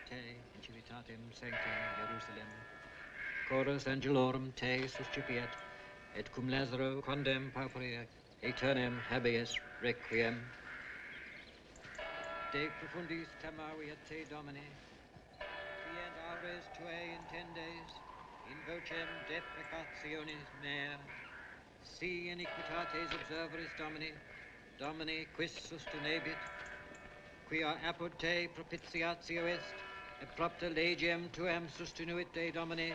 te, in civitatem sanctam Jerusalem. Chorus angelorum te suscipiat, et cum Lazaro quondam pauperia aeternam habeas requiem. De profundis clamavi et te Domine, quient aures tuae intendes, in vocem deprecationis mea, si iniquitates observeris Domini, Domini quis sustinebit, quia apud te propitiatio est, et propter legem tuam sustinuit de Domini,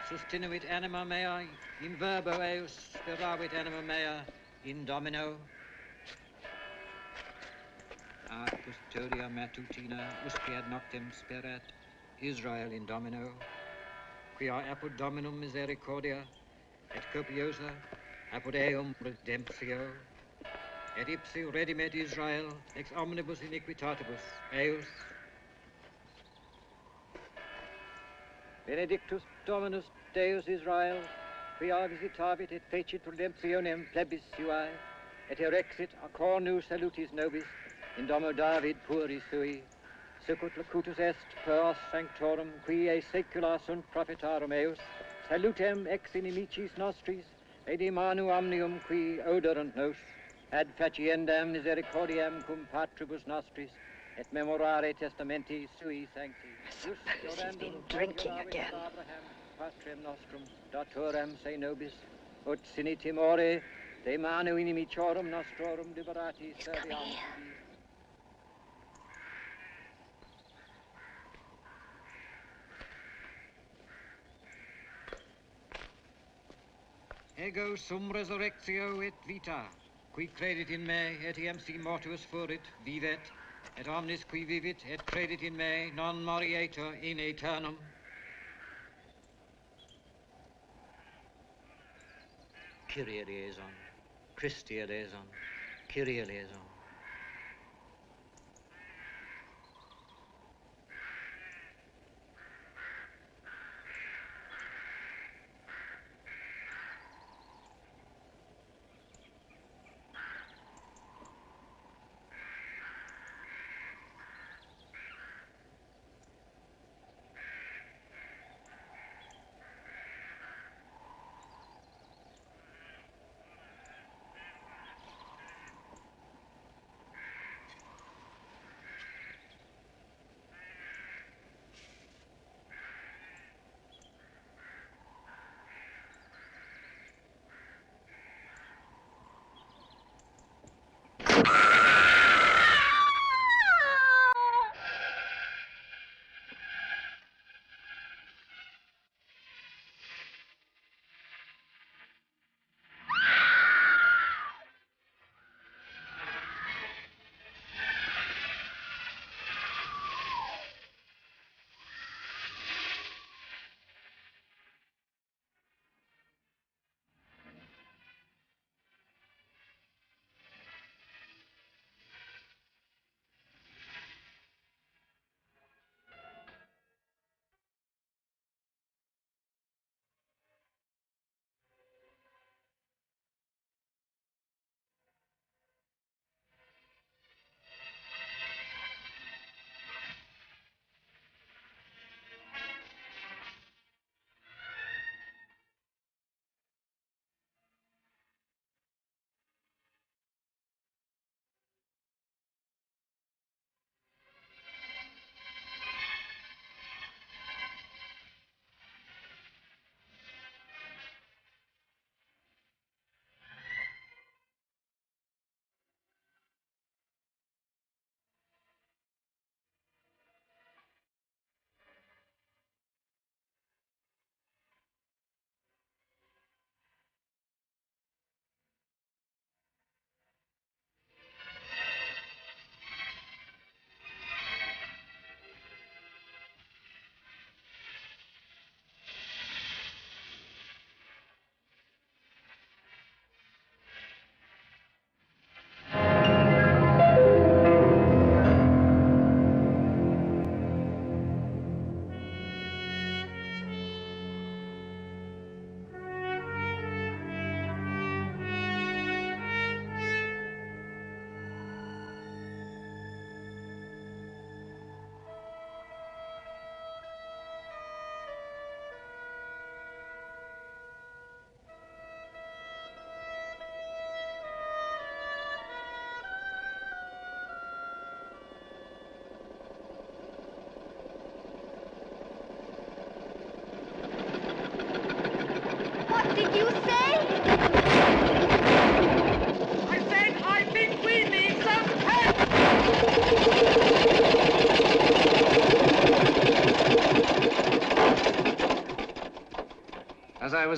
sustinuit anima mea, in verbo eus spiravit anima mea, in Domino. A custodia matutina usque ad noctem sperat, Israel in Domino, quia apud Dominum misericordia, et copiosa, apud eum redemptio, et ipsi redimet Israel ex omnibus iniquitatibus eus. Benedictus Dominus Deus Israel, quia visitavit et fecit redemptionem plebis suae, et erexit a cornu salutis nobis in domo David pueri sui, sicut locutus est per os sanctorum qui e saecula sunt prophetarum eus, salutem ex inimicis nostris, et in manu omnium qui oderant nos, ad faciendam misericordiam cum patribus nostris, et memorare testamenti sui sancti. I suppose he's been drinking again. Patrem nostrum, datorem se nobis, ut sine timore, de manu inimicorum nostrorum liberati serviam. Ego sum resurrectio et vita, qui credit in me, etiam si mortuus furit, vivet, et omnis qui vivit et credit in me, non morietur in aeternum. Kyrie eleison, Christi eleison, Kyrie eleison.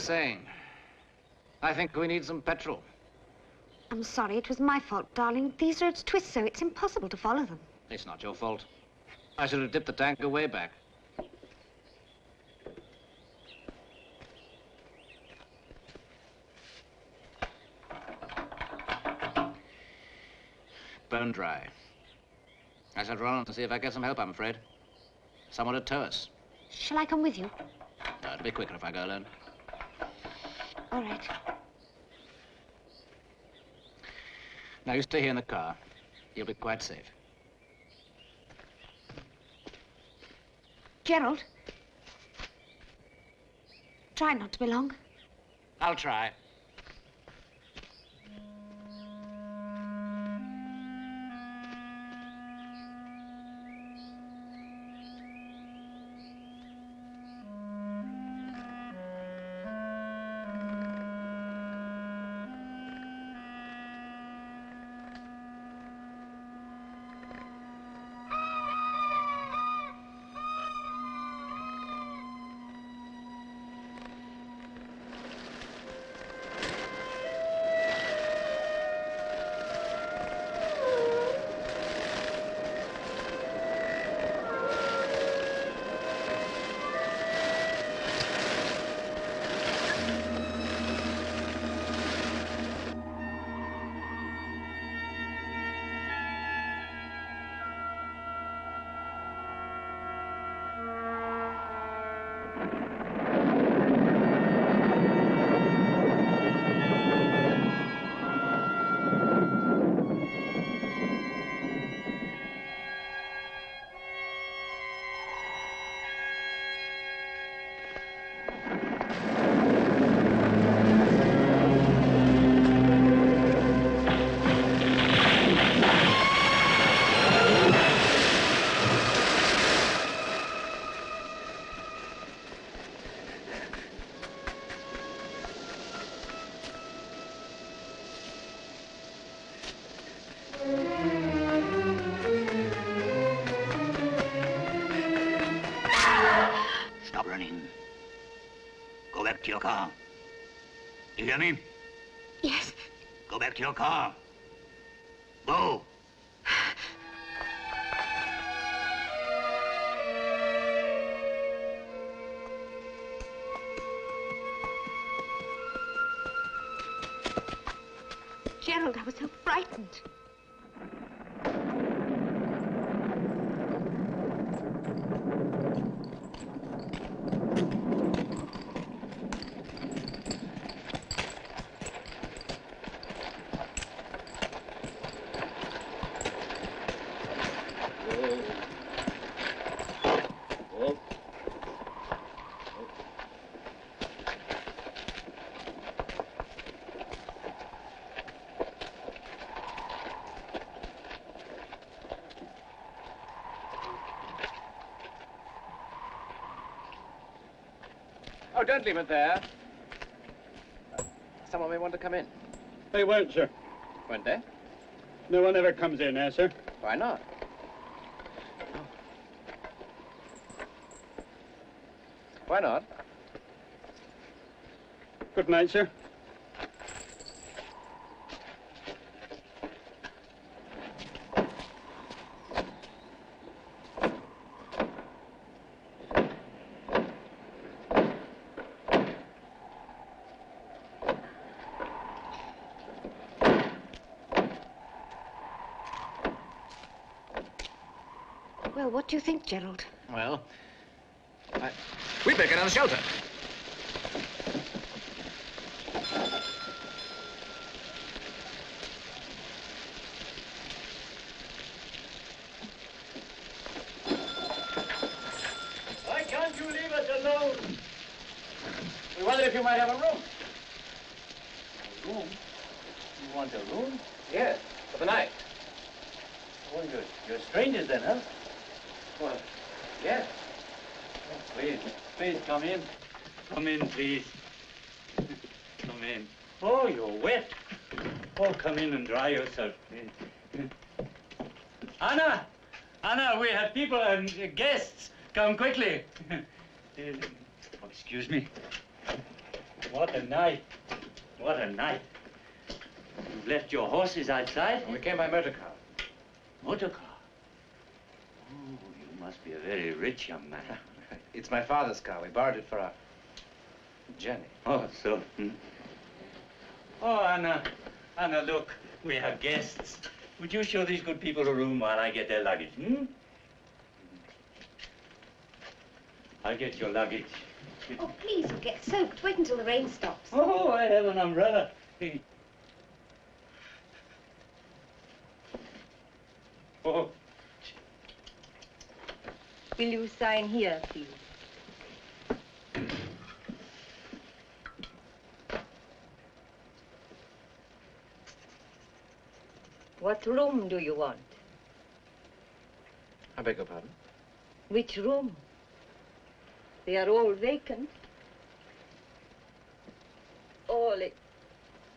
was saying, I think we need some petrol. I'm sorry, it was my fault, darling. These roads twist so it's impossible to follow them. It's not your fault. I should have dipped the tanker way back. Bone dry. I shall run on to see if I get some help, I'm afraid. Someone to tow us. Shall I come with you? No, it'll be quicker if I go alone. All right. Now, you stay here in the car. You'll be quite safe. Gerald. Try not to be long. I'll try. To your car. You hear me? Yes. Go back to your car. Go. Gerald, I was so frightened. Oh, don't leave it there. Someone may want to come in. They won't, sir. Won't they? No one ever comes in here, sir. Why not? Why not? Good night, sir. Well, what do you think, Gerald? Well, we'd better get out of the shelter. Why can't you leave us alone? We wondered if you might have a room. A room? You want a room? Yes, for the night. Oh, you're strangers then, huh? Well, yes. Please, please come in. Come in, please. Come in. Oh, you're wet. Oh, come in and dry yourself, please. Anna! Anna, we have people and guests. Come quickly. Oh, excuse me. What a night. What a night. You've left your horses outside? We came by motor car. Motor car? Oh, you must be a very rich young man. It's my father's car. We borrowed it for our journey. Oh, so. Oh, Anna. Anna, look. We have guests. Would you show these good people a room while I get their luggage, hmm? I'll get your luggage. Oh, please, you'll get soaked. Wait until the rain stops. Oh, I have an umbrella. Oh. Will you sign here, please? What room do you want? I beg your pardon? Which room? They are all vacant. All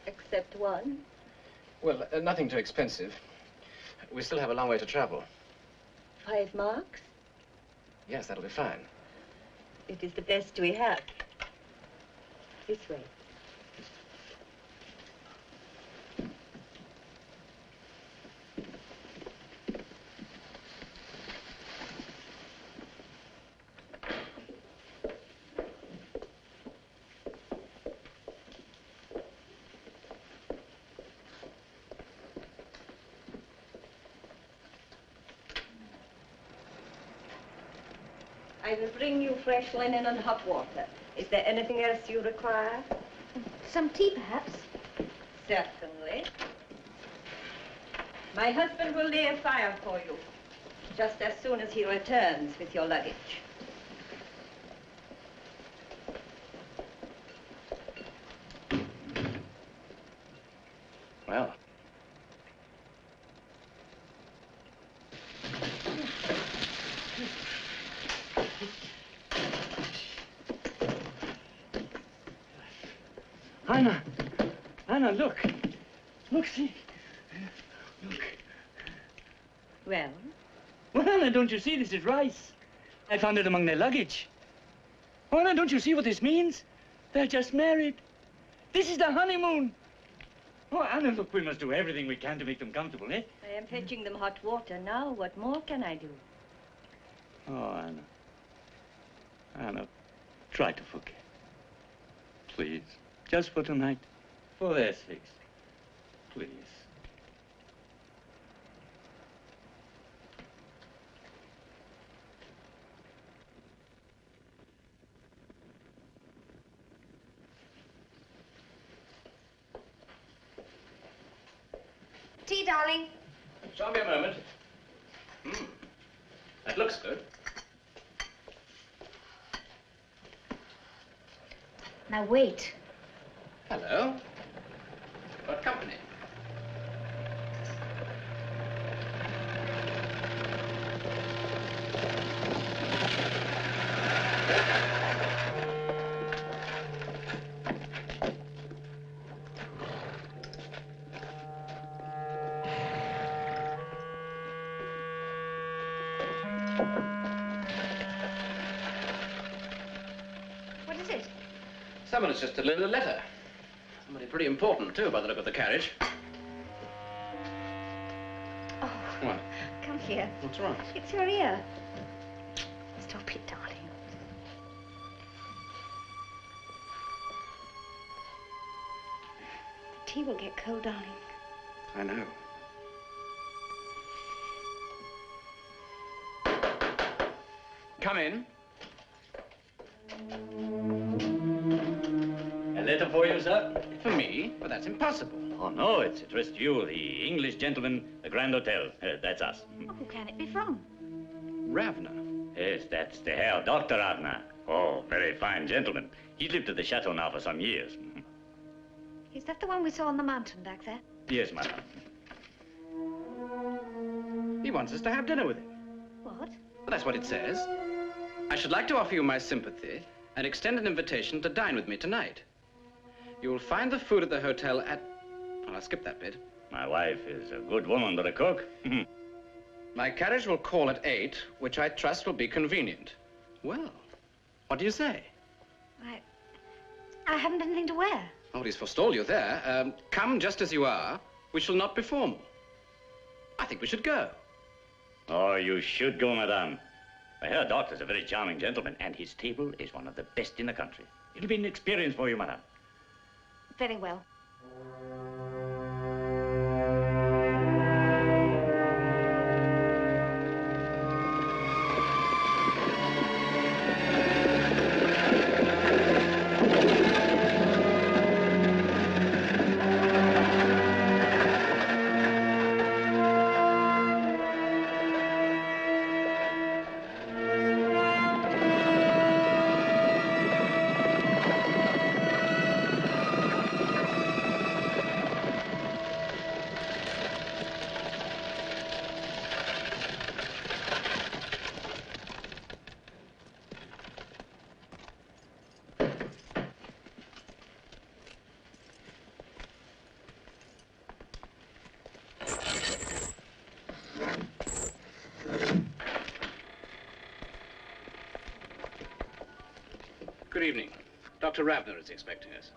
except one. Well, nothing too expensive. We still have a long way to travel. 5 marks? Yes, that'll be fine. It is the best we have. This way. I will bring you fresh linen and hot water. Is there anything else you require? Some tea, perhaps? Certainly. My husband will lay a fire for you, just as soon as he returns with your luggage. Well. Anna! Anna, look! Look, see! Look. Well? Well, Anna, don't you see? This is rice. I found it among their luggage. Oh, Anna, don't you see what this means? They're just married. This is the honeymoon. Oh, Anna, look, we must do everything we can to make them comfortable, eh? I am fetching them hot water now. What more can I do? Oh, Anna. Anna, try to forget. Please. Just for tonight. For their sakes. Please. Tea, darling. Show me a moment. That looks good. Now, wait. Hello. Got company. What is it? Someone has just delivered a letter. Somebody pretty important, too, by the look of the carriage. Oh, What? come here. What's wrong? It's your ear. Stop it, darling. The tea will get cold, darling. I know. Come in. A letter for you, sir? For me? But that's impossible. Oh, no, it's addressed to you, the English gentleman, the Grand Hotel. That's us. Oh, who can it be from? Ravna. Yes, that's the Herr Dr. Ravna. Oh, very fine gentleman. He's lived at the chateau now for some years. Is that the one we saw on the mountain back there? Yes, madam. He wants us to have dinner with him. What? Well, that's what it says. I should like to offer you my sympathy and extend an invitation to dine with me tonight. You will find the food at the hotel at... Well, I'll skip that bit. My wife is a good woman, but a cook. My carriage will call at 8, which I trust will be convenient. Well, what do you say? I haven't anything to wear. Nobody's forestalled you there. Come just as you are. We shall not be formal. I think we should go. Oh, you should go, madame. I hear Doctor's a very charming gentleman, and his table is one of the best in the country. It'll be an experience for you, madame. Very well. Good evening. Dr. Ravna is expecting us.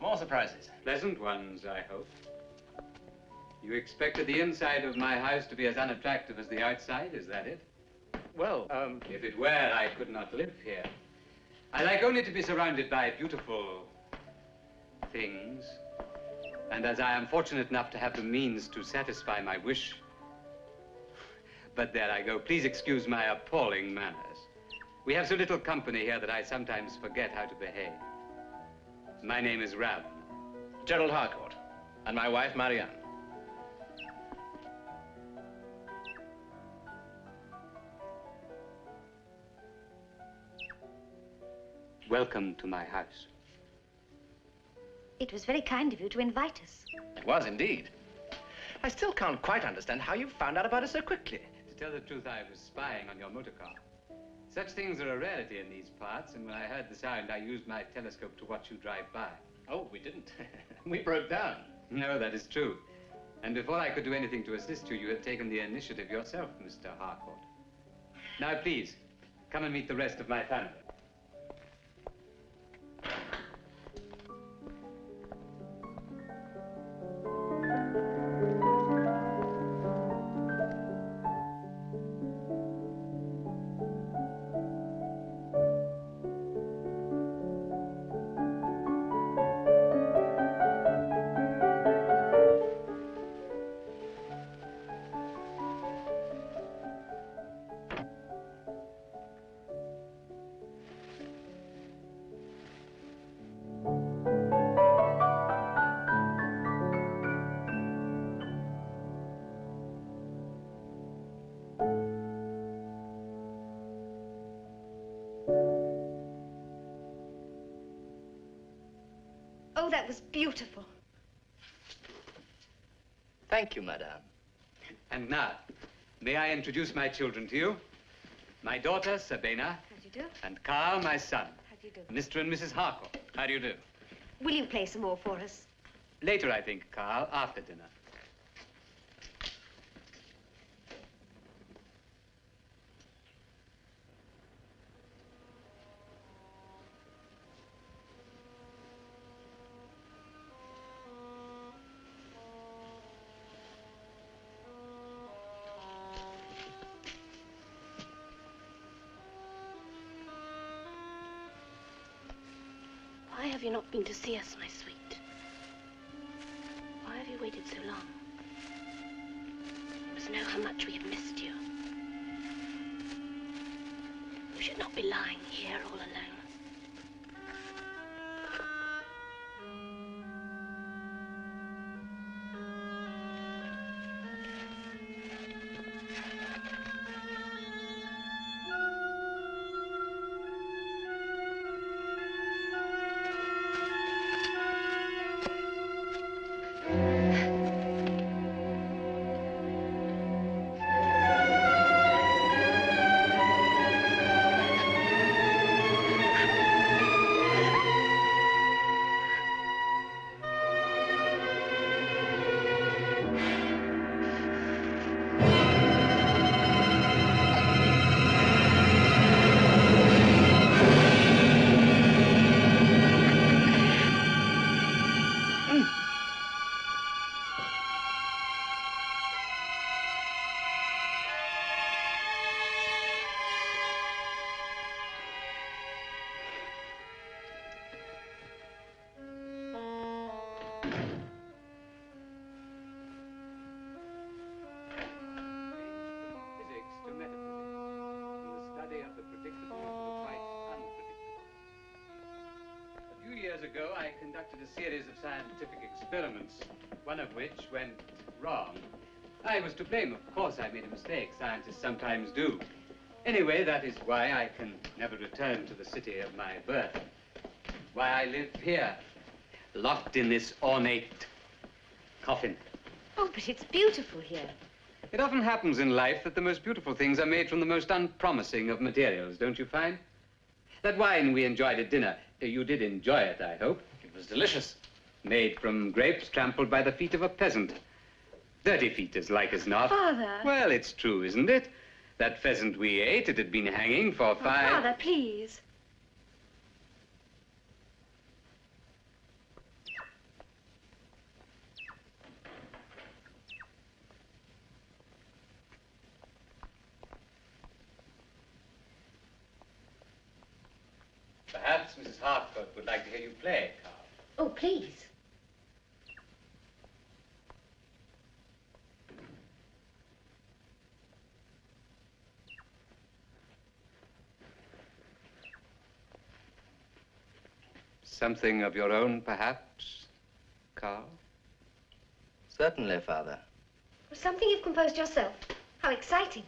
More surprises. Pleasant ones, I hope. You expected the inside of my house to be as unattractive as the outside, is that it? Well, If it were, I could not live here. I like only to be surrounded by beautiful things. And as I am fortunate enough to have the means to satisfy my wish. But there I go. Please excuse my appalling manners. We have so little company here that I sometimes forget how to behave. My name is Ravna. Gerald Harcourt, and my wife, Marianne. Welcome to my house. It was very kind of you to invite us. It was indeed. I still can't quite understand how you found out about us so quickly. To tell the truth, I was spying on your motor car. Such things are a rarity in these parts, and when I heard the sound, I used my telescope to watch you drive by. Oh, we didn't. We broke down. No, that is true. And before I could do anything to assist you, you had taken the initiative yourself, Mr. Harcourt. Now, please, come and meet the rest of my family. Oh, that was beautiful. Thank you, madame. And now, may I introduce my children to you? My daughter, Sabena. How do you do? And Carl, my son. How do you do? Mr. and Mrs. Harcourt. How do you do? Will you play some more for us? Later, I think, Carl, after dinner. Why have you not been to see us, my sweet? Why have you waited so long? You must know how much we have missed you. You should not be lying here all alone. years ago, I conducted a series of scientific experiments, one of which went wrong. I was to blame, of course. I made a mistake. Scientists sometimes do. Anyway, that is why I can never return to the city of my birth. Why I live here, locked in this ornate coffin. Oh, but it's beautiful here. It often happens in life that the most beautiful things are made from the most unpromising of materials, don't you find? That wine we enjoyed at dinner, you did enjoy it, I hope. It was delicious. Made from grapes trampled by the feet of a peasant. Dirty feet, as like as not. Father. Well, it's true, isn't it? That pheasant we ate, it had been hanging for 5... Father, please. Perhaps Mrs. Harcourt would like to hear you play, Carl. Oh, please. Something of your own, perhaps, Carl? Certainly, Father. Well, something you've composed yourself. How exciting.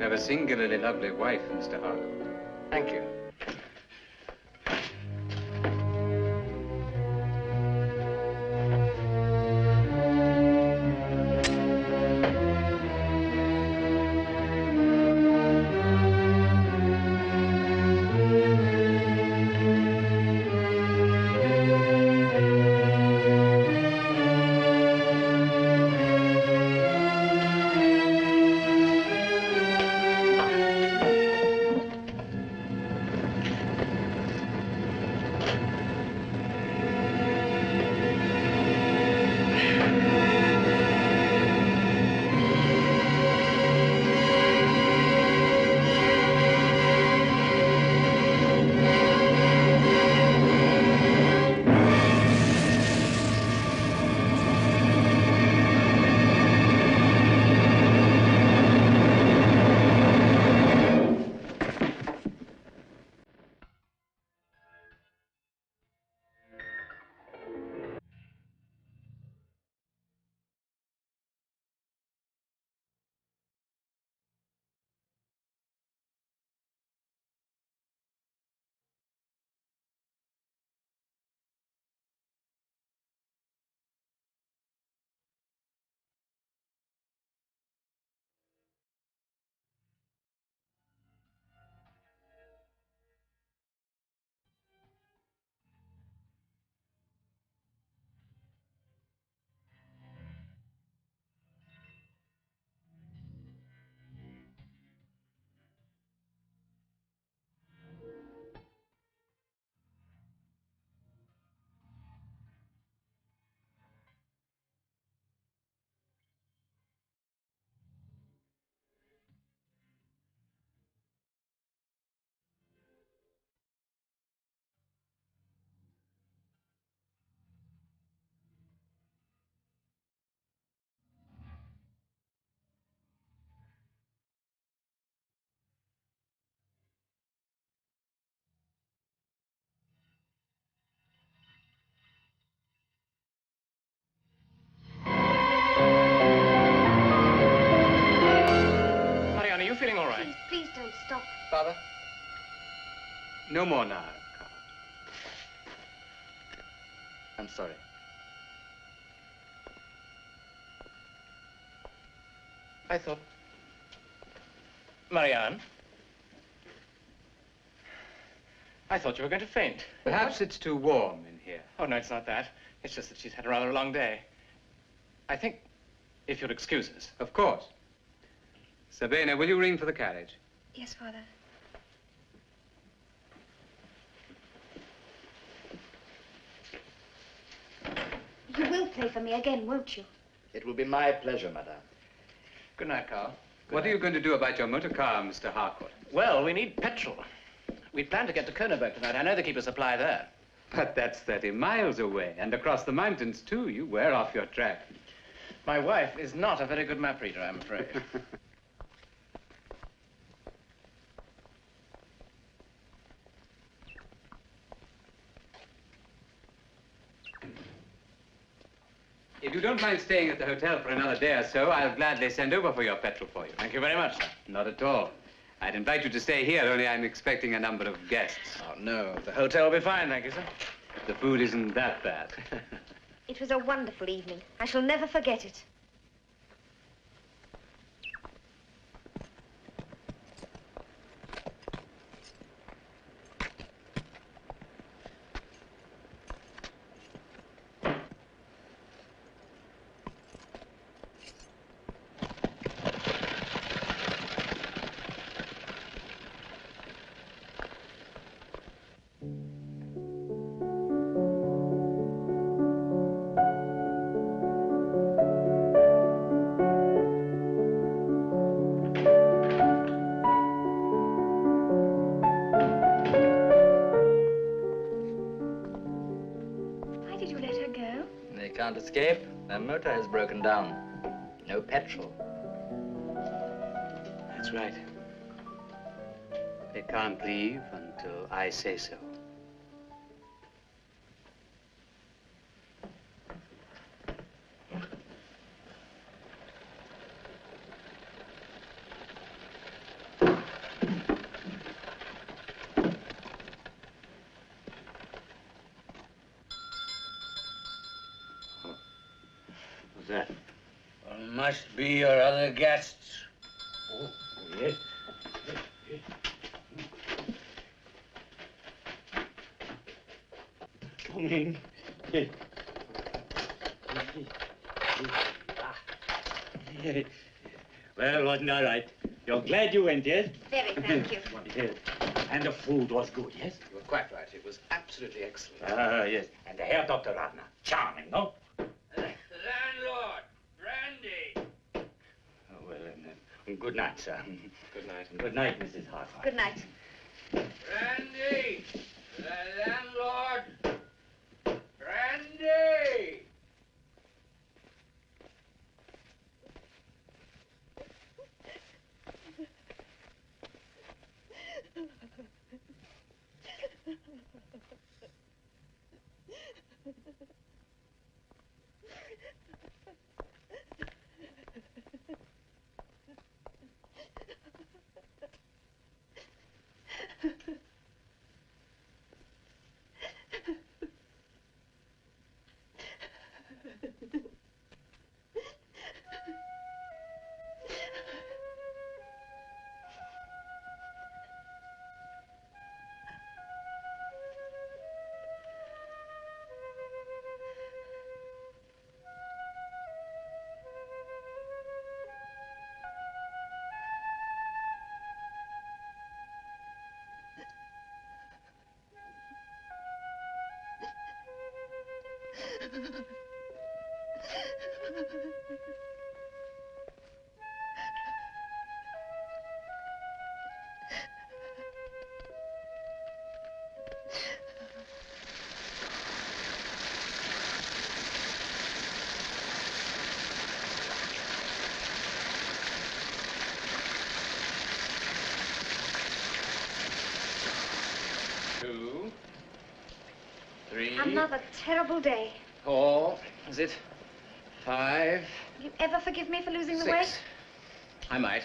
A singularly lovely wife, Mr. Harcourt. Thank you. No more now, Carl. I'm sorry. I thought... Marianne? I thought you were going to faint. Perhaps it's too warm in here. Oh, no, it's not that. It's just that she's had a rather long day. I think, if you'll excuse us. Of course. Sabena, will you ring for the carriage? Yes, Father. You will play for me again, won't you? It will be my pleasure, madame. Good night, Carl. What are you going to do about your motor car, Mr. Harcourt? Well, we need petrol. We plan to get to Königsberg tonight. I know they keep a supply there. But that's 30 miles away, and across the mountains, too. You wear off your track. My wife is not a very good map reader, I'm afraid. If you don't mind staying at the hotel for another day or so, I'll gladly send over for your petrol for you. Thank you very much, sir. Not at all. I'd invite you to stay here, only I'm expecting a number of guests. Oh, no. The hotel will be fine, thank you, sir. The food isn't that bad. It was a wonderful evening. I shall never forget it. Can't escape. Their motor has broken down. No petrol. That's right. They can't leave until I say so. That must be your other guests. Oh, yes. Come in. Well, wasn't all right. You're glad you went, yes? Very, thank you. Yes. And the food was good, yes? You were quite right. It was absolutely excellent. Yes. And the Herr Dr. Ravna. Charming, no? Landlord, brandy. Oh, well, good night, sir. Good night. Good night, Mrs. Harcourt. Good night. Brandy, the landlord. Brandy. Another terrible day. 4, is it? 5. Will you ever forgive me for losing the 6. way? I might.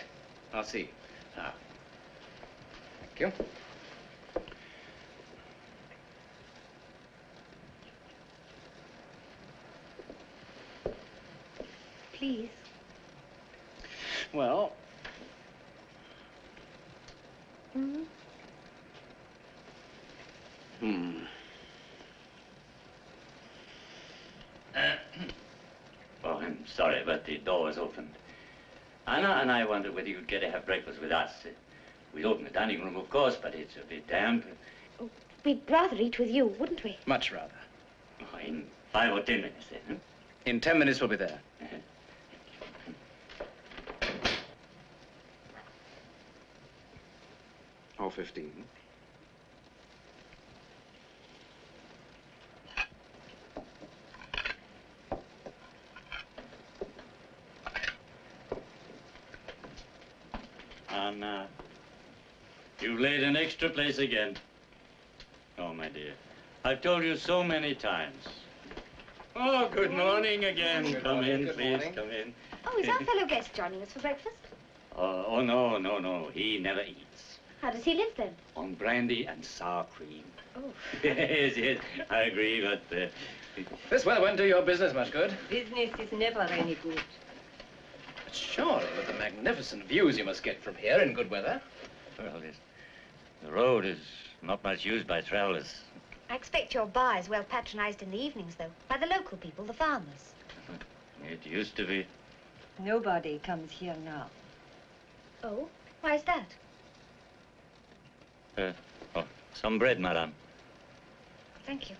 I'll see. Now. Thank you. please. Well, Hmm? Oh, I'm sorry, but the door was opened. Anna and I wondered whether you'd care to have breakfast with us. We'd open the dining room, of course, but it's a bit damp. We'd rather eat with you, wouldn't we? much rather. Oh, in 5 or 10 minutes, then. Huh? In 10 minutes, we'll be there. Or 15. Anna, you've laid an extra place again. Oh, my dear, I've told you so many times. Oh, good morning again. Come in, please, come in. Oh, is our fellow guest joining us for breakfast? Oh, no. He never eats. How does he live, then? On brandy and sour cream. Oh. Yes, I agree, but... This weather won't do your business much good. Business is never any good. But surely, with the magnificent views you must get from here in good weather. Well, the road is not much used by travelers. I expect your bar is well patronized in the evenings, though, by the local people, the farmers. It used to be. Nobody comes here now. Oh? Why is that? Some bread, madame. Thank you.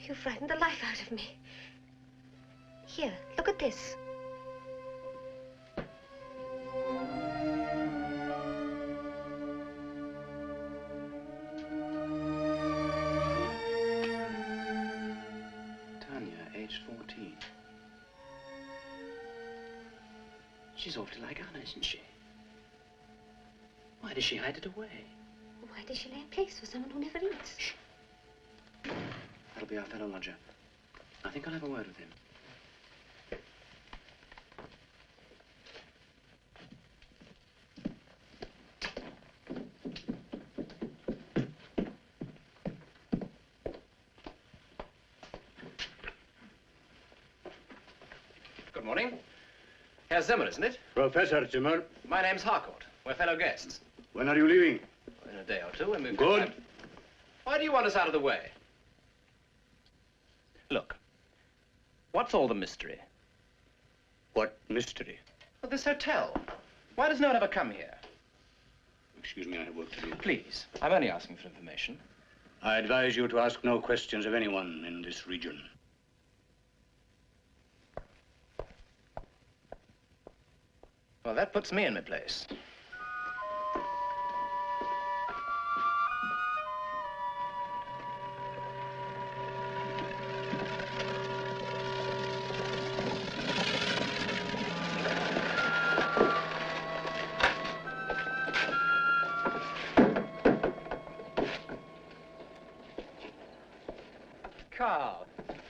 You frightened the life out of me. Here, look at this. Tanya, age 14. She's awfully like Anna, isn't she? Why does she hide it away? Why does she lay a place for someone who never eats? Shh. That'll be our fellow lodger. I think I'll have a word with him. Good morning. Herr Zimmer, isn't it? Professor Zimmer. My name's Harcourt. We're fellow guests. When are you leaving? In a day or two, when we've... Good. Why do you want us out of the way? Look, what's all the mystery? What mystery? Well, this hotel. Why does no one ever come here? Excuse me, I have work to do. Please, I'm only asking for information. I advise you to ask no questions of anyone in this region. Well, that puts me in my place. Carl,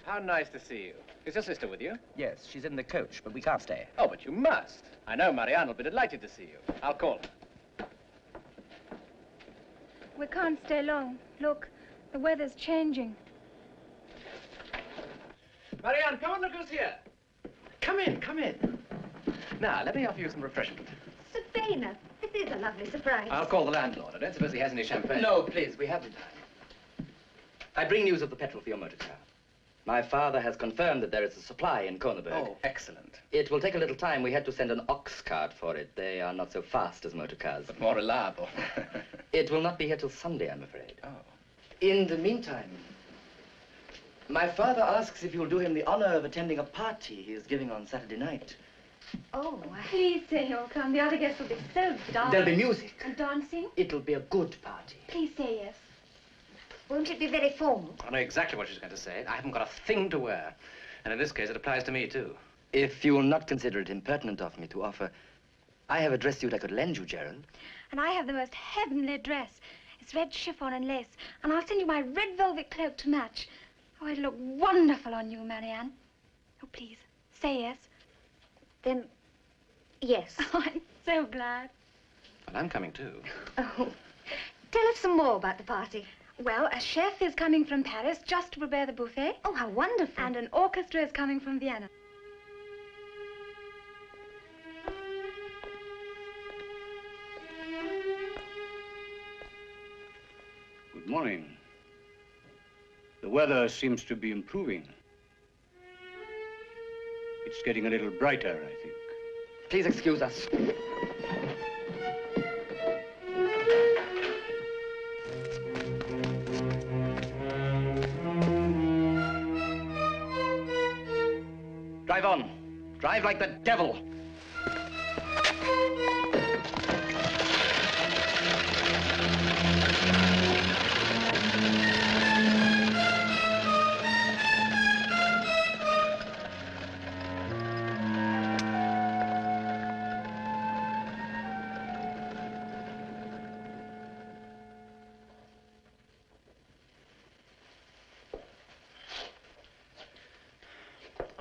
how nice to see you. Is your sister with you? Yes, she's in the coach, but we can't stay. Oh, but you must. I know Marianne will be delighted to see you. I'll call her. We can't stay long. Look, the weather's changing. Marianne, come on, look who's here. Come in, come in. Now, let me offer you some refreshment. Sabena, this is a lovely surprise. I'll call the landlord. I don't suppose he has any champagne. No, please, we haven't time. I bring news of the petrol for your motor car. My father has confirmed that there is a supply in Kronenberg. Oh, excellent. It will take a little time. We had to send an ox cart for it. They are not so fast as motor cars. But more reliable. It will not be here till Sunday, I'm afraid. Oh. In the meantime, my father asks if you'll do him the honor of attending a party he is giving on Saturday night. Oh, please say he'll come. The other guests will be so dull. There'll be music. And dancing? It'll be a good party. Please say yes. Won't it be very formal? I know exactly what she's going to say. I haven't got a thing to wear. And in this case, it applies to me, too. If you will not consider it impertinent of me to offer, I have a dress suit I could lend you, Gerald. And I have the most heavenly dress. It's red chiffon and lace. And I'll send you my red velvet cloak to match. Oh, it'll look wonderful on you, Marianne. Oh, please, say yes. Then, yes. Oh, I'm so glad. And I'm coming, too. Oh, tell us some more about the party. Well, a chef is coming from Paris just to prepare the buffet. Oh, how wonderful. And an orchestra is coming from Vienna. Good morning. The weather seems to be improving. It's getting a little brighter, I think. Please excuse us. Drive on. Drive like the devil.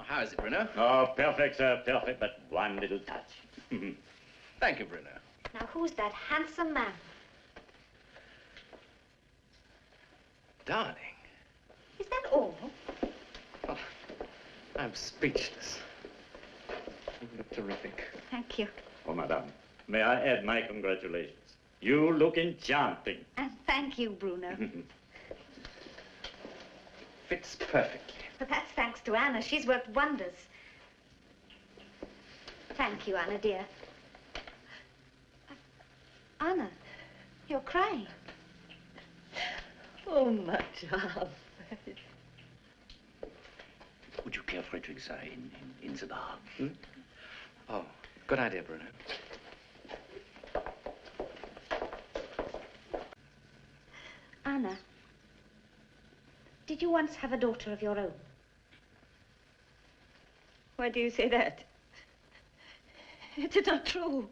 How is it, Bruno? Oh, perfect, sir, perfect, but one little touch. Thank you, Bruno. Now, who's that handsome man? Darling. Is that all? Oh, I'm speechless. You look terrific. Thank you. Oh, madame, may I add my congratulations? You look enchanting. And thank you, Bruno. Fits perfectly. But that's thanks to Anna. She's worked wonders. Thank you, Anna, dear. Anna, you're crying. Oh, my child. Would you care for a drink, sir, in the bar? Hmm? Oh, good idea, Bruno. Anna, did you once have a daughter of your own? Why do you say that? It's not true.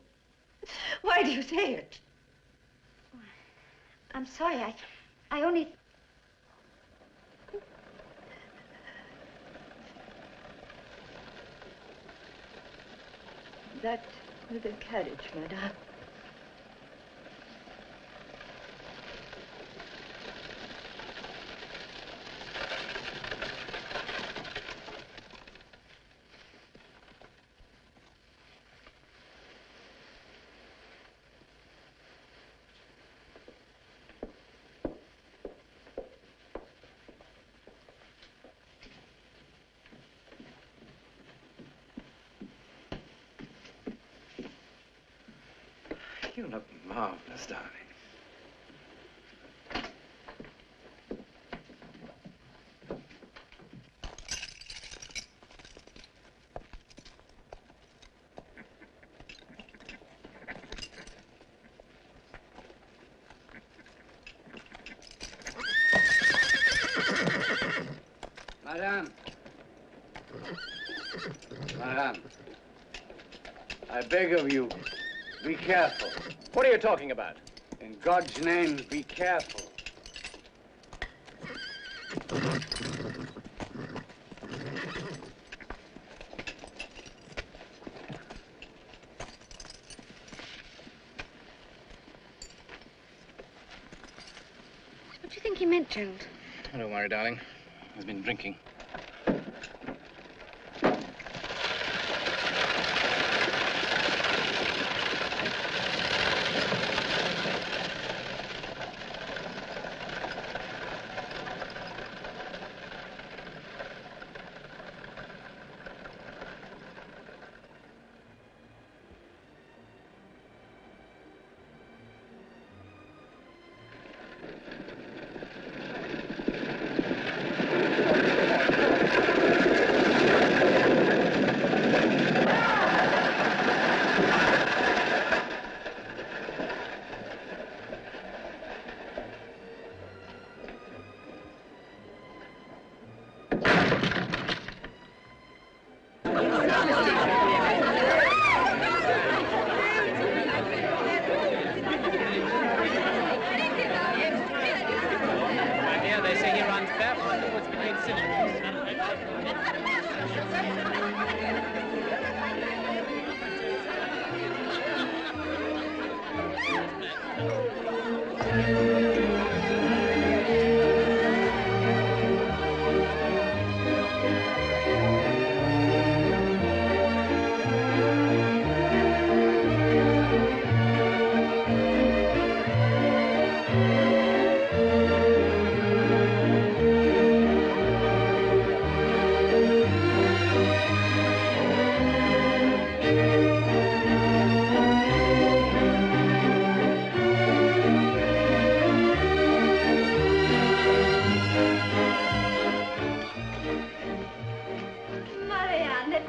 Why do you say it? I'm sorry, I only... That little carriage, madame. You look marvelous, darling. Madame. Madame. I beg of you, be careful. What are you talking about? In God's name, be careful. What do you think he meant, Gerald? Oh, don't worry, darling. He's been drinking.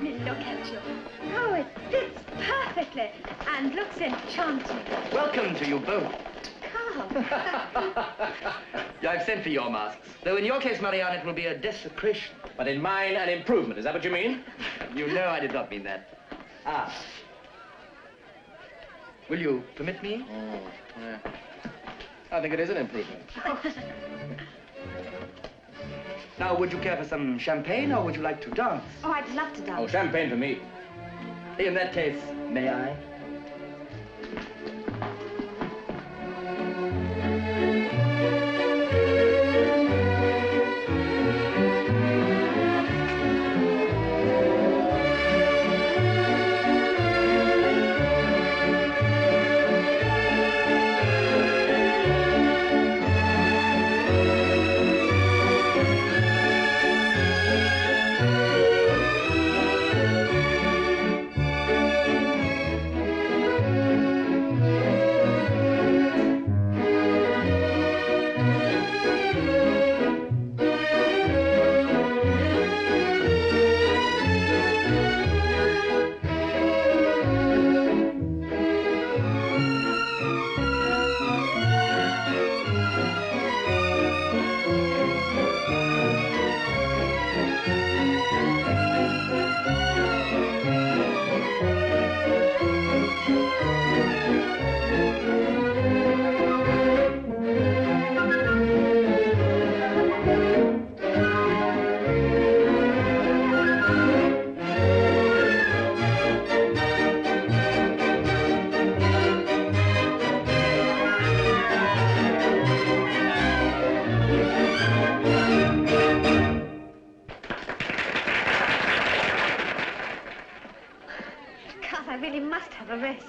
Let me look at you. Oh, it fits perfectly and looks enchanting. Welcome to you both. Come. I've sent for your masks. Though in your case, Marianne, it will be a desecration. But in mine, an improvement. Is that what you mean? You know I did not mean that. Ah. Will you permit me? Oh, yeah. I think it is an improvement. Now, would you care for some champagne, or would you like to dance? Oh, I'd love to dance. Oh, champagne for me. In that case, may I?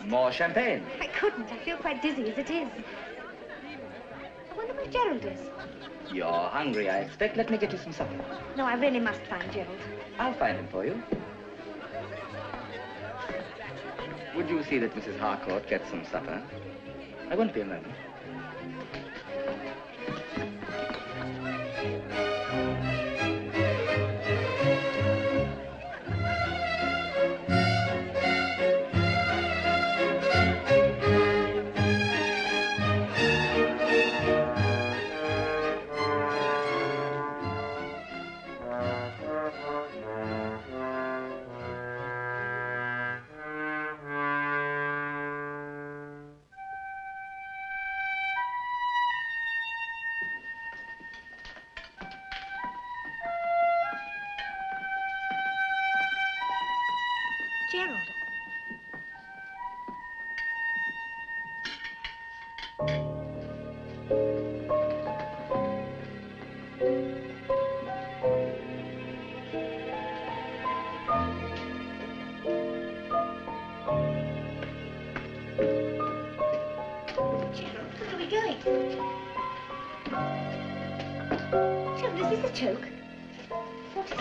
More champagne. I couldn't. I feel quite dizzy as it is. I wonder where Gerald is. You're hungry, I expect. Let me get you some supper. No, I really must find Gerald. I'll find him for you. Would you see that Mrs. Harcourt gets some supper? I won't be a moment. Gerald. Gerald, where are we going? Gerald, is this a joke? What is it?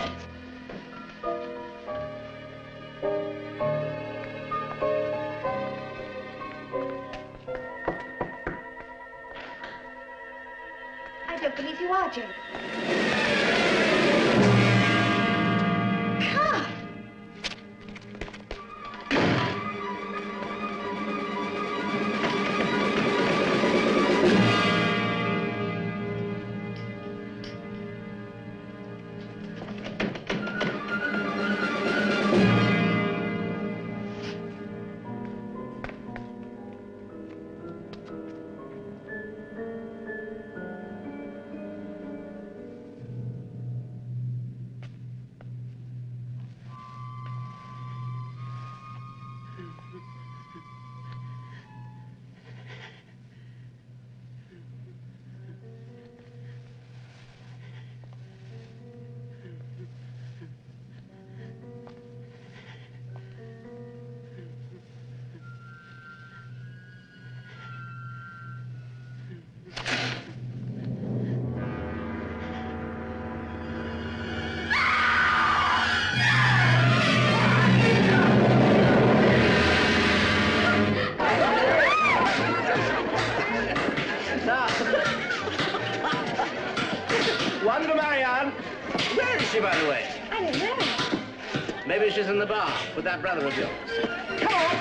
I don't believe you are, Gerald. Come! bar with that brother of yours. Come on!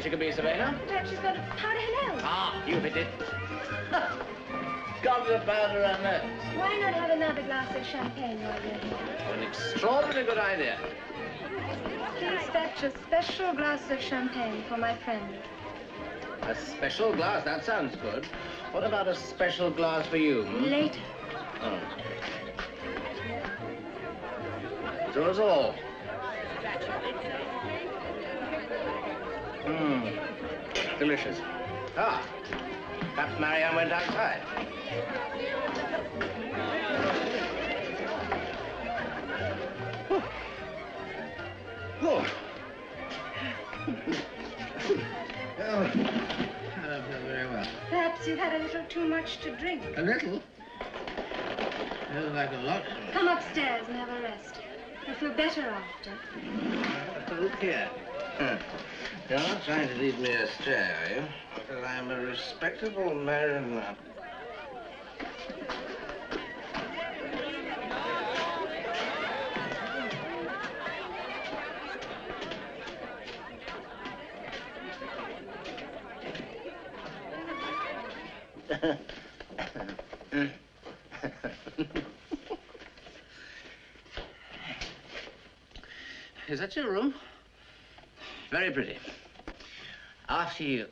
She could be, Sabena? Perhaps she's got a powder her nose. Ah, you hit it. Got the powder her nose. Why not have another glass of champagne while you're here? An extraordinarily good idea. Please fetch a special glass of champagne for my friend. A special glass? That sounds good. What about a special glass for you? Later. Oh. To us all. Delicious. Ah, perhaps Marianne went outside. Oh. Oh, I don't feel very well. Perhaps you've had a little too much to drink. A little? Feels like a lot. Come upstairs and have a rest. You'll feel better after. Look here. You're not trying to lead me astray, are you? Because I'm a respectable married man. Is that your room? Very pretty. After you.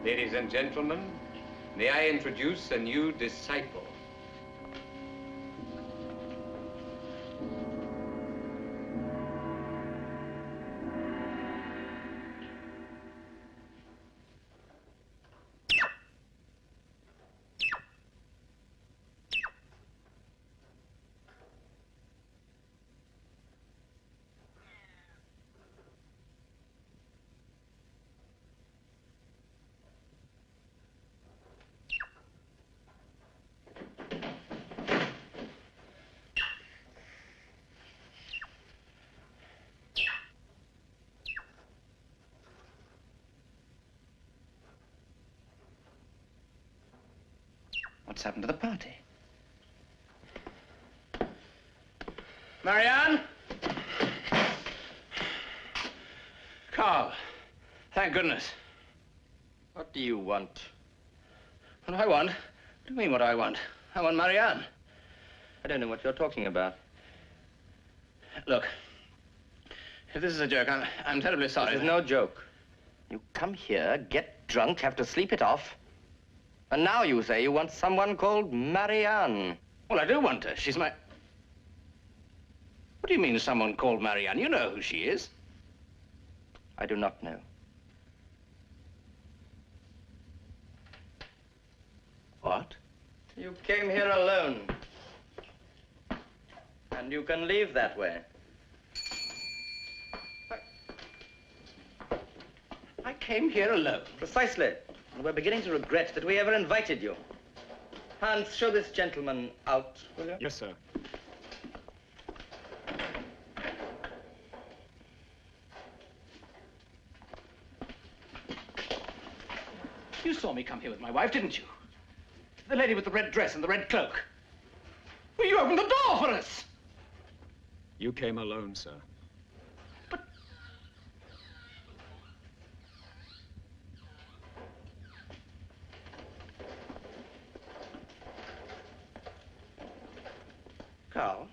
Ladies and gentlemen, may I introduce a new disciple. What's happened to the party? Marianne? Carl. Thank goodness. What do you want? What do I want? What do you mean, what do I want? I want Marianne. I don't know what you're talking about. Look, if this is a joke, I'm terribly sorry. This is no joke. You come here, get drunk, have to sleep it off, and now you say you want someone called Marianne. Well, I do want her. She's my... What do you mean, someone called Marianne? You know who she is. I do not know. What? You came here alone. And you can leave that way. I came here alone. Precisely. And we're beginning to regret that we ever invited you. Hans, show this gentleman out, will you? Yes, sir. You saw me come here with my wife, didn't you? The lady with the red dress and the red cloak. Well, you opened the door for us. You came alone, sir. Carl,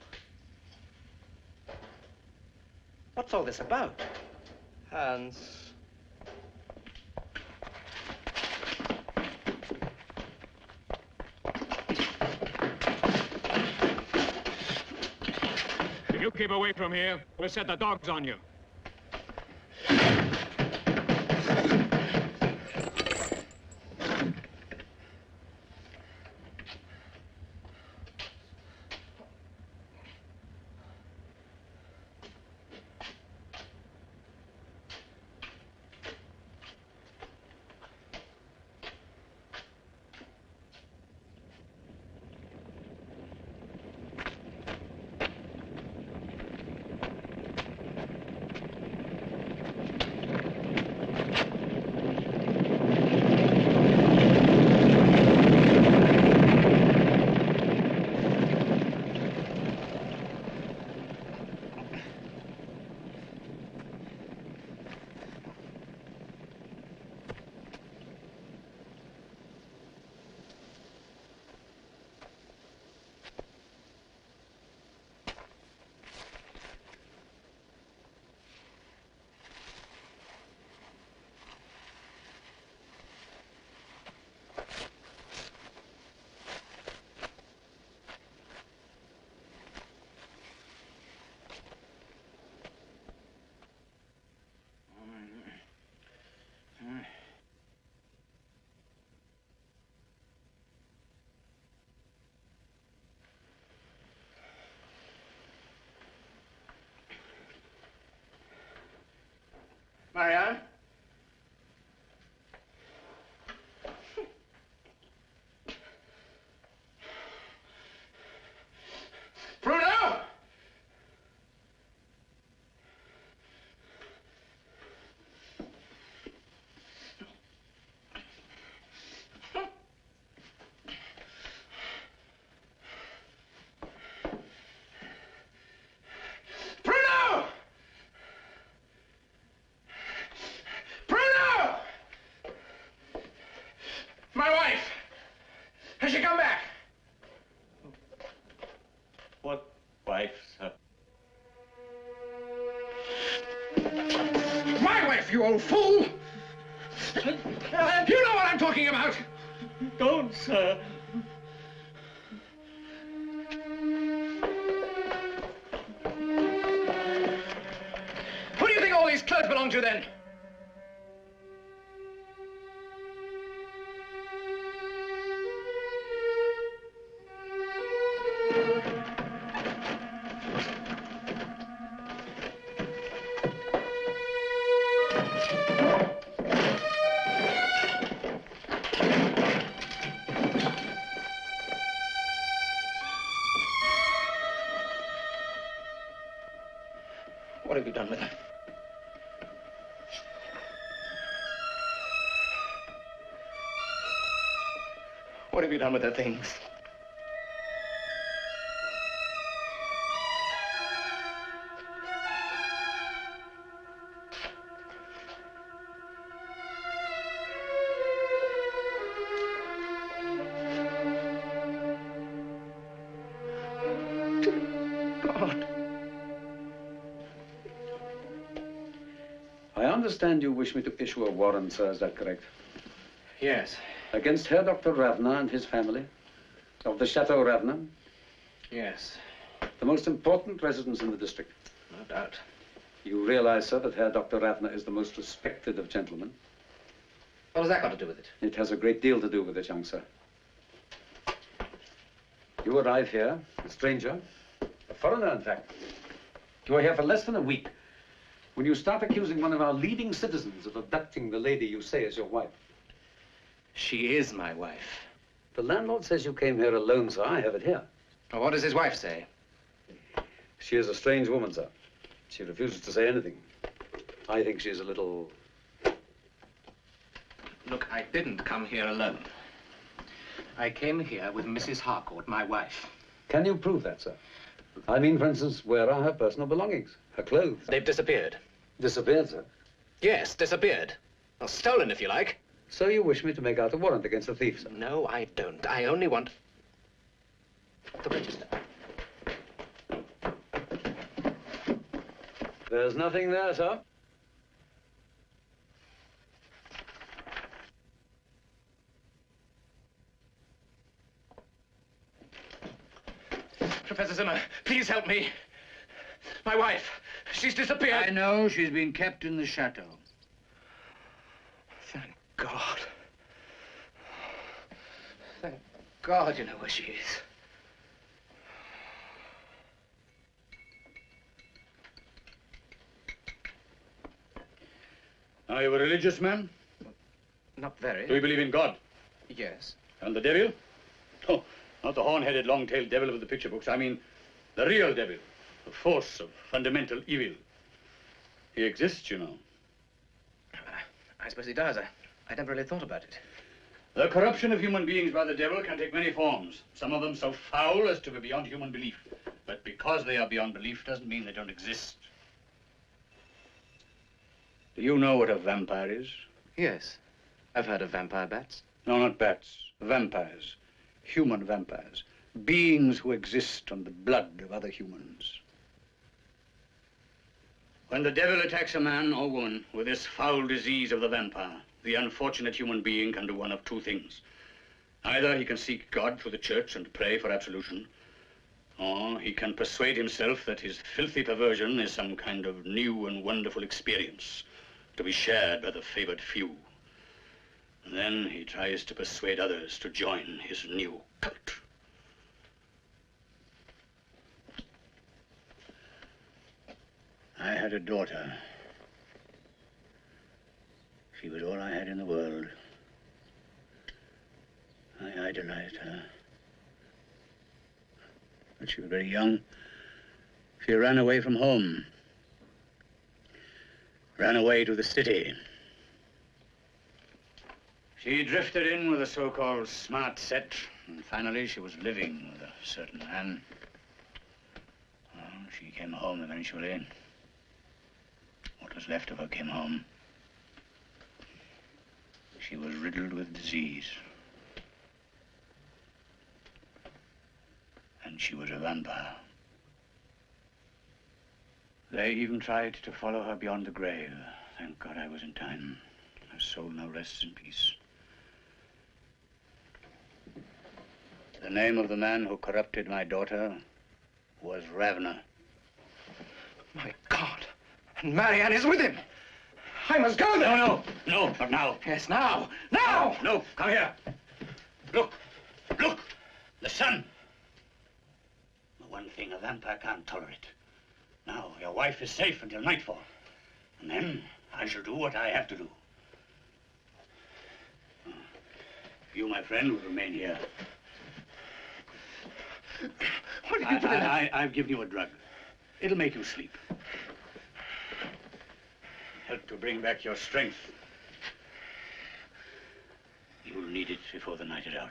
what's all this about? Hans. If you keep away from here, we'll set the dogs on you. Marianne? Bruno! Bruno! Bruno! My wife! Has she come back? What wife, sir? My wife, you old fool! You know what I'm talking about! Don't, sir. Who do you think all these clothes belong to, then? What have you done with them? What have you done with the things? I understand you wish me to issue a warrant, sir, is that correct? Yes. Against Herr Dr. Ravna and his family? Of the Chateau Ravna? Yes. The most important residence in the district? No doubt. You realize, sir, that Herr Dr. Ravna is the most respected of gentlemen? What has that got to do with it? It has a great deal to do with it, young sir. You arrive here, a stranger, a foreigner, in fact. You are here for less than a week. When you start accusing one of our leading citizens of abducting the lady you say is your wife. She is my wife. The landlord says you came here alone, sir. I have it here. Well, what does his wife say? She is a strange woman, sir. She refuses to say anything. I think she's a little... Look, I didn't come here alone. I came here with Mrs. Harcourt, my wife. Can you prove that, sir? I mean, for instance, where are her personal belongings? Her clothes? They've disappeared. Disappeared, sir? Yes, disappeared. Well, stolen, if you like. So you wish me to make out a warrant against the thief, sir? No, I don't. I only want the register. There's nothing there, sir. Professor Zimmer, please help me. My wife, she's disappeared. I know she's been kept in the chateau. Thank God. Thank God you know where she is. Are you a religious man? Not very. Do you believe in God? Yes. And the devil? Oh, not the horn-headed, long-tailed devil of the picture books. I mean, the real devil. The force of fundamental evil. He exists, you know. I suppose he does. I never really thought about it. The corruption of human beings by the devil can take many forms. Some of them so foul as to be beyond human belief. But because they are beyond belief doesn't mean they don't exist. Do you know what a vampire is? Yes. I've heard of vampire bats. No, not bats. Vampires. Human vampires. Beings who exist on the blood of other humans. When the devil attacks a man or woman with this foul disease of the vampire, the unfortunate human being can do one of two things. Either he can seek God through the church and pray for absolution, or he can persuade himself that his filthy perversion is some kind of new and wonderful experience to be shared by the favored few. And then he tries to persuade others to join his new cult. I had a daughter. She was all I had in the world. I idolized her. But she was very young. She ran away from home. Ran away to the city. She drifted in with a so-called smart set, and finally she was living with a certain man. Well, she came home eventually. What was left of her came home. She was riddled with disease. And she was a vampire. They even tried to follow her beyond the grave. Thank God I was in time. Her soul now rests in peace. The name of the man who corrupted my daughter was Ravna. My God! And Marianne is with him! I must go there! No, not now. Yes, now! Now! No, come here. Look! The sun! The one thing a vampire can't tolerate. Now, your wife is safe until nightfall. And then I shall do what I have to do. You, my friend, will remain here. What did you do? I've given you a drug. It'll make you sleep. Help to bring back your strength. You'll need it before the night is out.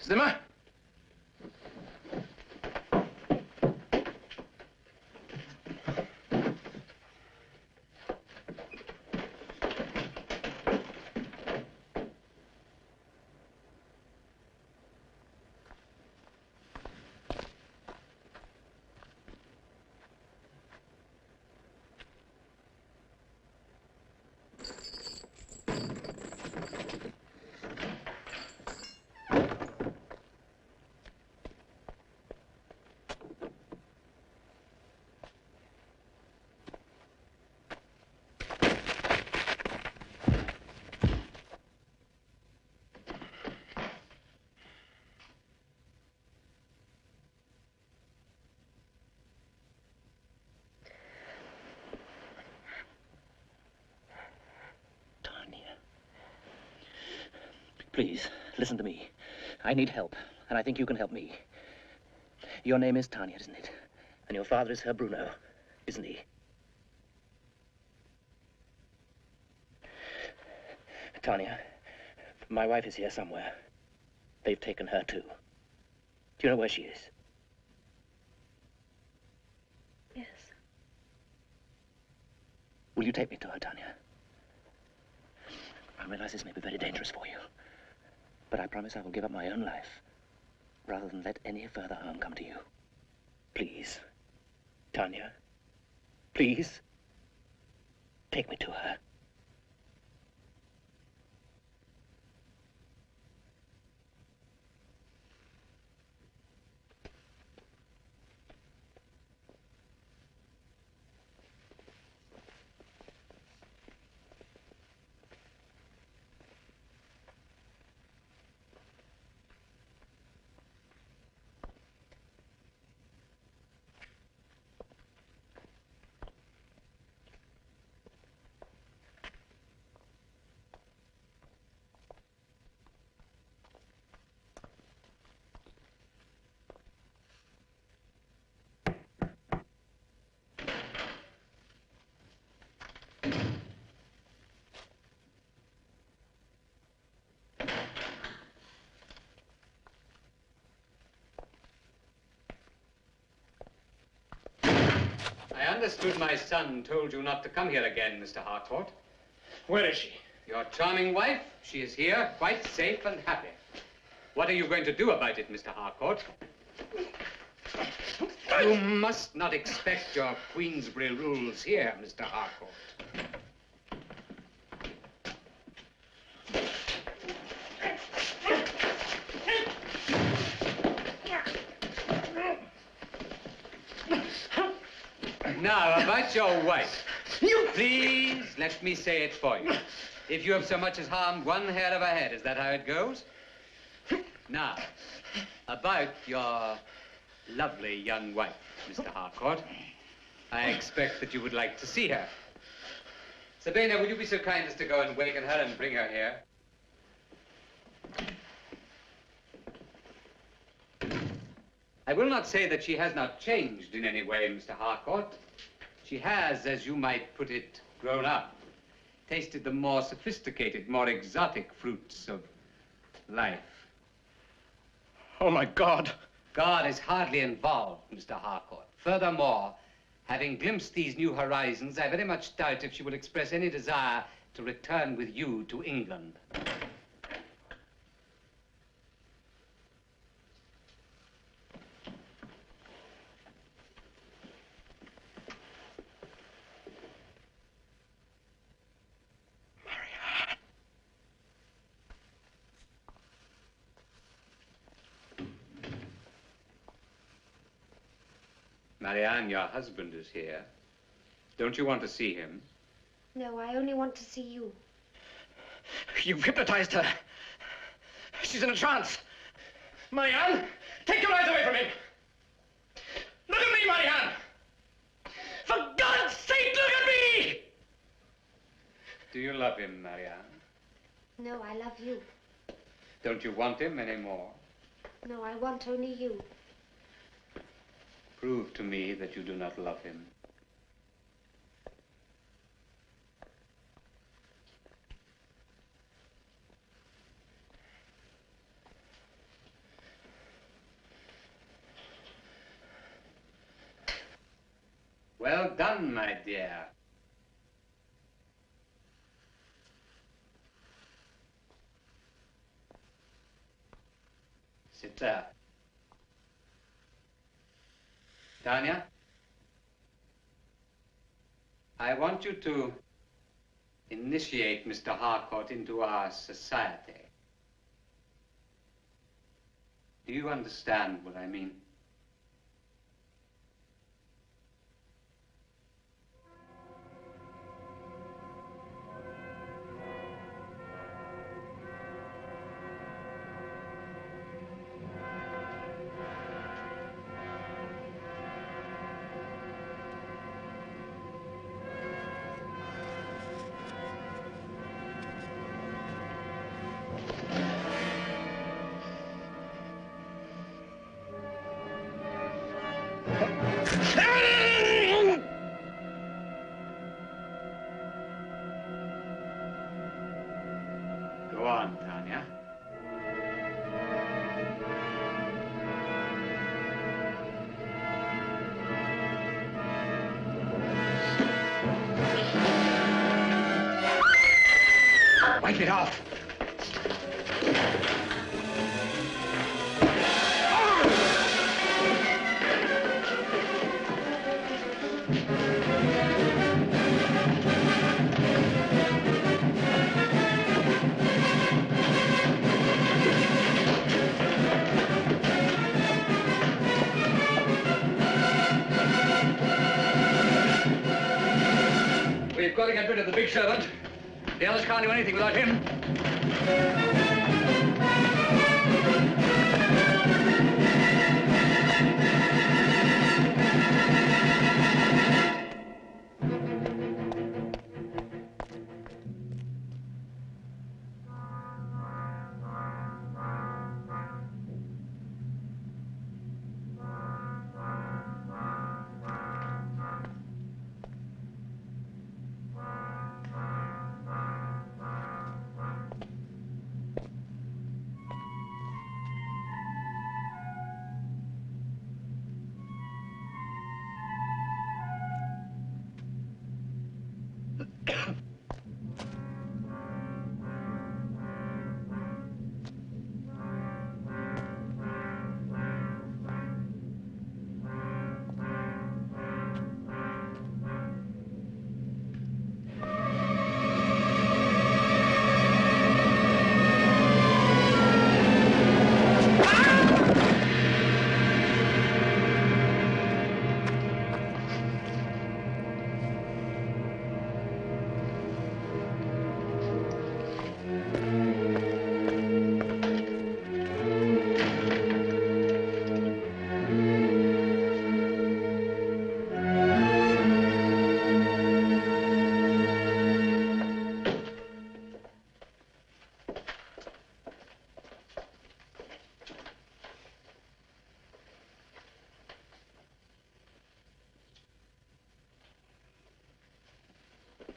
Zimmer? Please, listen to me. I need help, and I think you can help me. Your name is Tanya, isn't it? And your father is Herr Bruno, isn't he? Tanya, my wife is here somewhere. They've taken her too. Do you know where she is? Yes. Will you take me to her, Tanya? I realize this may be very dangerous for you, but I promise I will give up my own life rather than let any further harm come to you. Please, Tanya, please, take me to her. I understood my son told you not to come here again, Mr. Harcourt. Where is she? Your charming wife. She is here, quite safe and happy. What are you going to do about it, Mr. Harcourt? You must not expect your Queensbury rules here, Mr. Harcourt. Now, about your wife. Please, let me say it for you. If you have so much as harmed one hair of her head, is that how it goes? Now, about your lovely young wife, Mr. Harcourt. I expect that you would like to see her. Sabena, would you be so kind as to go and waken her and bring her here? I will not say that she has not changed in any way, Mr. Harcourt. She has, as you might put it, grown up, tasted the more sophisticated, more exotic fruits of life. Oh, my God. God is hardly involved, Mr. Harcourt. Furthermore, having glimpsed these new horizons, I very much doubt if she will express any desire to return with you to England. Marianne, your husband is here. Don't you want to see him? No, I only want to see you. You've hypnotized her. She's in a trance. Marianne, take your eyes away from him. Look at me, Marianne. For God's sake, look at me! Do you love him, Marianne? No, I love you. Don't you want him anymore? No, I want only you. Prove to me that you do not love him. Well done, my dear. Sit there. Tanya, I want you to initiate Mr. Harcourt into our society. Do you understand what I mean? Go on, Tanya. Wipe it off. We've got to get rid of the big servant. The others can't do anything without him.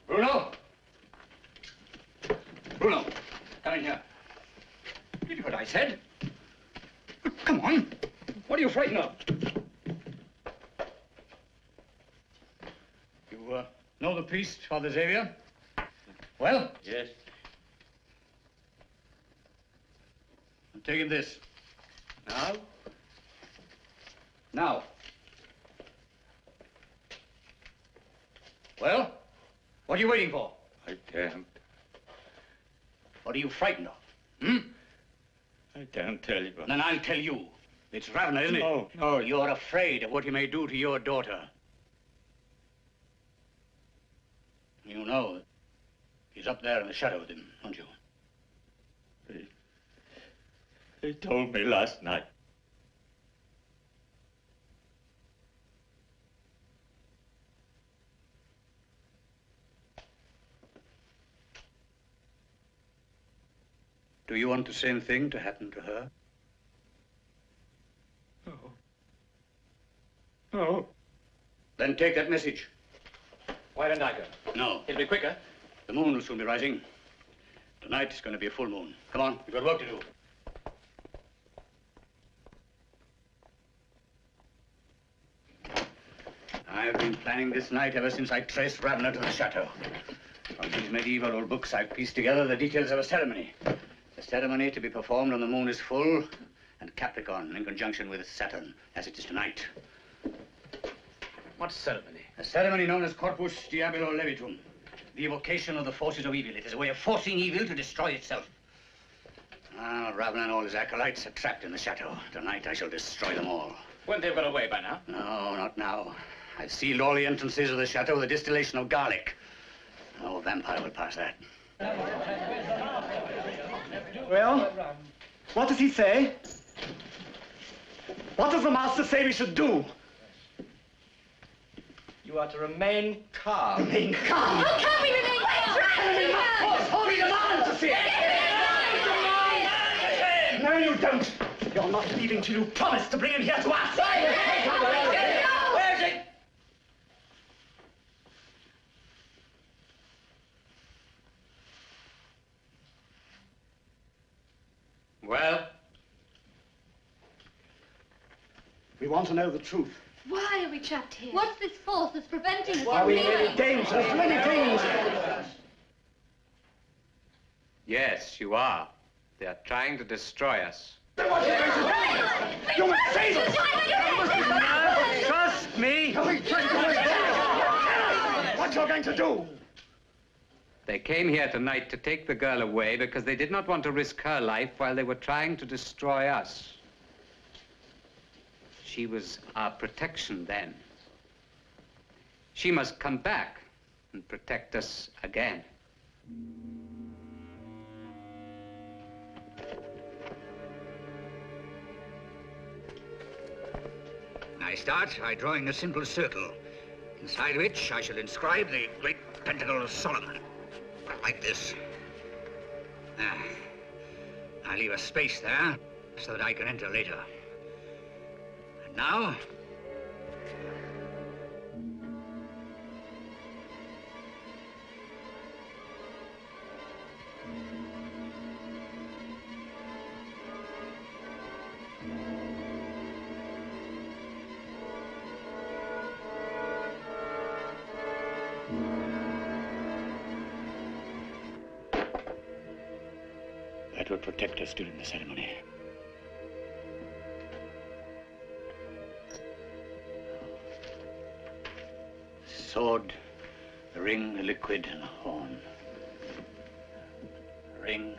Bruno! Bruno, come in here. Did you hear what I said? Come on. What are you frightened of? You know the priest, Father Xavier? Well? Yes. I'm taking this. Now? Now. Well? What are you waiting for? I can't. What are you frightened of? Hmm? I can't tell you. Then I'll tell you. It's Ravna, isn't it? No. No, you're afraid of what he may do to your daughter. You know, he's up there in the shadow with him, don't you? He told me last night. Do you want the same thing to happen to her? No. No. Then take that message. Why don't I go? No. It'll be quicker. The moon will soon be rising. Tonight is going to be a full moon. Come on, we've got work to do. I've been planning this night ever since I traced Ravna to the chateau. From these medieval old books, I've pieced together the details of a ceremony. A ceremony to be performed when the moon is full and Capricorn in conjunction with Saturn, as it is tonight. What ceremony? A ceremony known as Corpus Diabolo Levitum. The evocation of the forces of evil. It is a way of forcing evil to destroy itself. Ah, Ravna and all his acolytes are trapped in the chateau. Tonight I shall destroy them all. Wouldn't they have got away by now? No, not now. I've sealed all the entrances of the chateau with a distillation of garlic. No vampire will pass that. Well, what does he say? What does the master say we should do? You are to remain calm. Remain calm? How can we remain calm? Of course, for we demand to see it. No, you don't. You're not leaving till you promise to bring him here to us. Where's it? Well? We want to know the truth. Why are we trapped here? What's this force that's preventing us Are from we in leaving? any danger? Many things. Yes, you are. They are trying to destroy us. Then what are you going to do? You must save us! Trust me! What you're going to do? They came here tonight to take the girl away because they did not want to risk her life while they were trying to destroy us. She was our protection then. She must come back and protect us again. I start by drawing a simple circle, inside which I shall inscribe the great pentacle of Solomon. Like this. I leave a space there so that I can enter later. And now, that will protect us during the ceremony. Sword, the ring, the liquid, and the horn. Ring,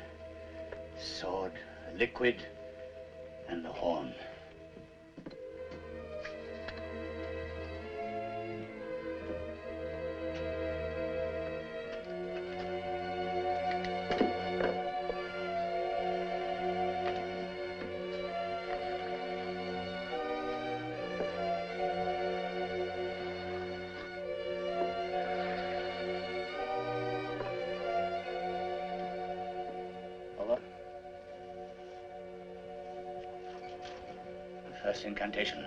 sword, the liquid, and the horn. First incantation.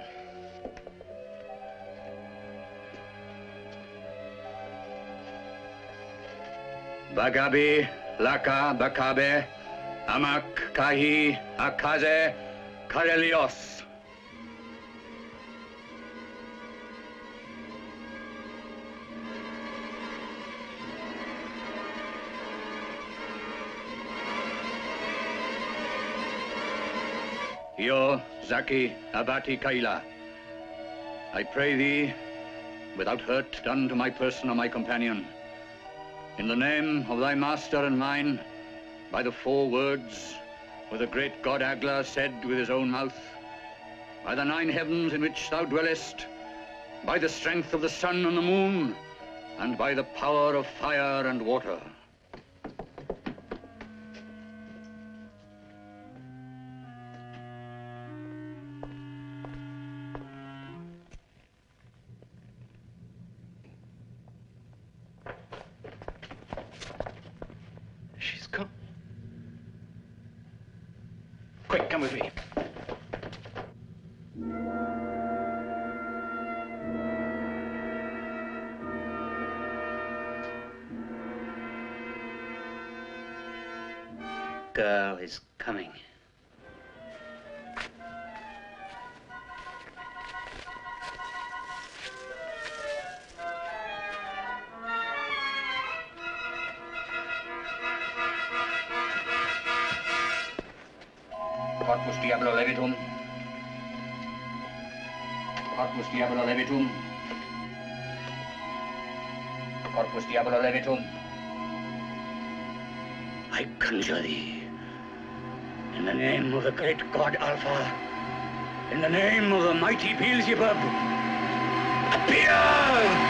Bagabi, Laka, Bakabe, Amak, Kahi, Akaze, Karelios. Yo, Zaki, Abati, Kaila, I pray thee, without hurt done to my person or my companion, in the name of thy master and mine, by the 4 words, with the great god Agla said with his own mouth, by the 9 heavens in which thou dwellest, by the strength of the sun and the moon, and by the power of fire and water. She's gone. Quick, come with me. Girl is coming. Corpus diabolo levitum. Corpus diabolo levitum. Corpus diabolo levitum. I conjure thee, in the name of the great god Alpha, in the name of the mighty Beelzebub, appear!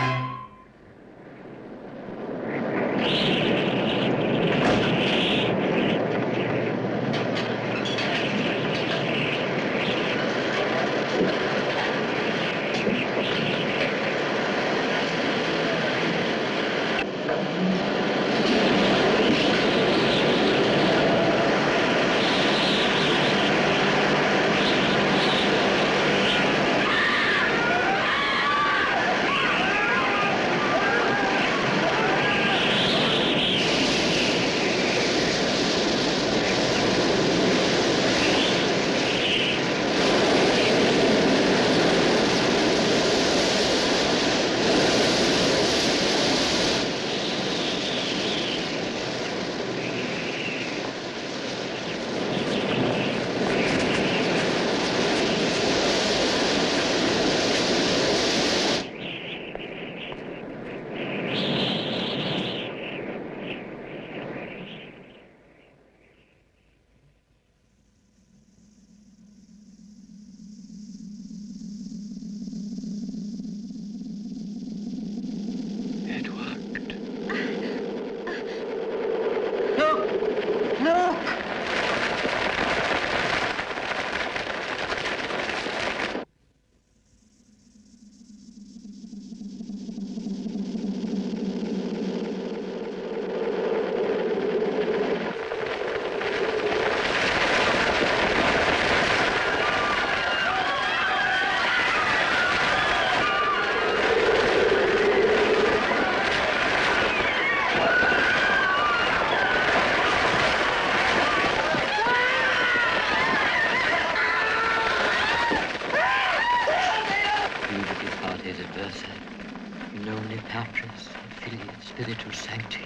Spiritus Sancti.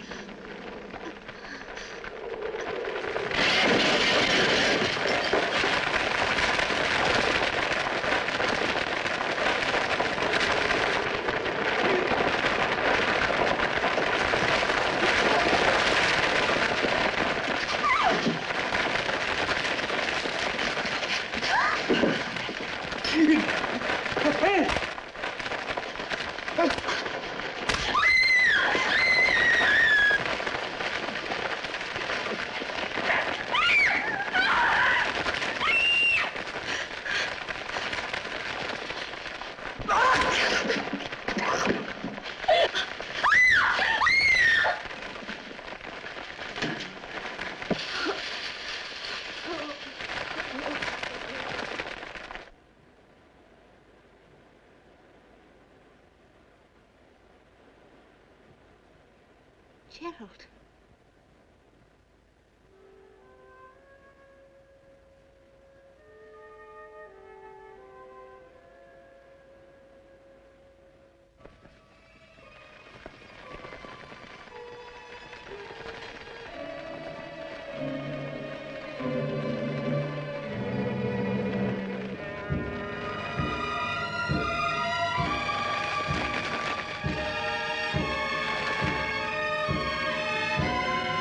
Gerald.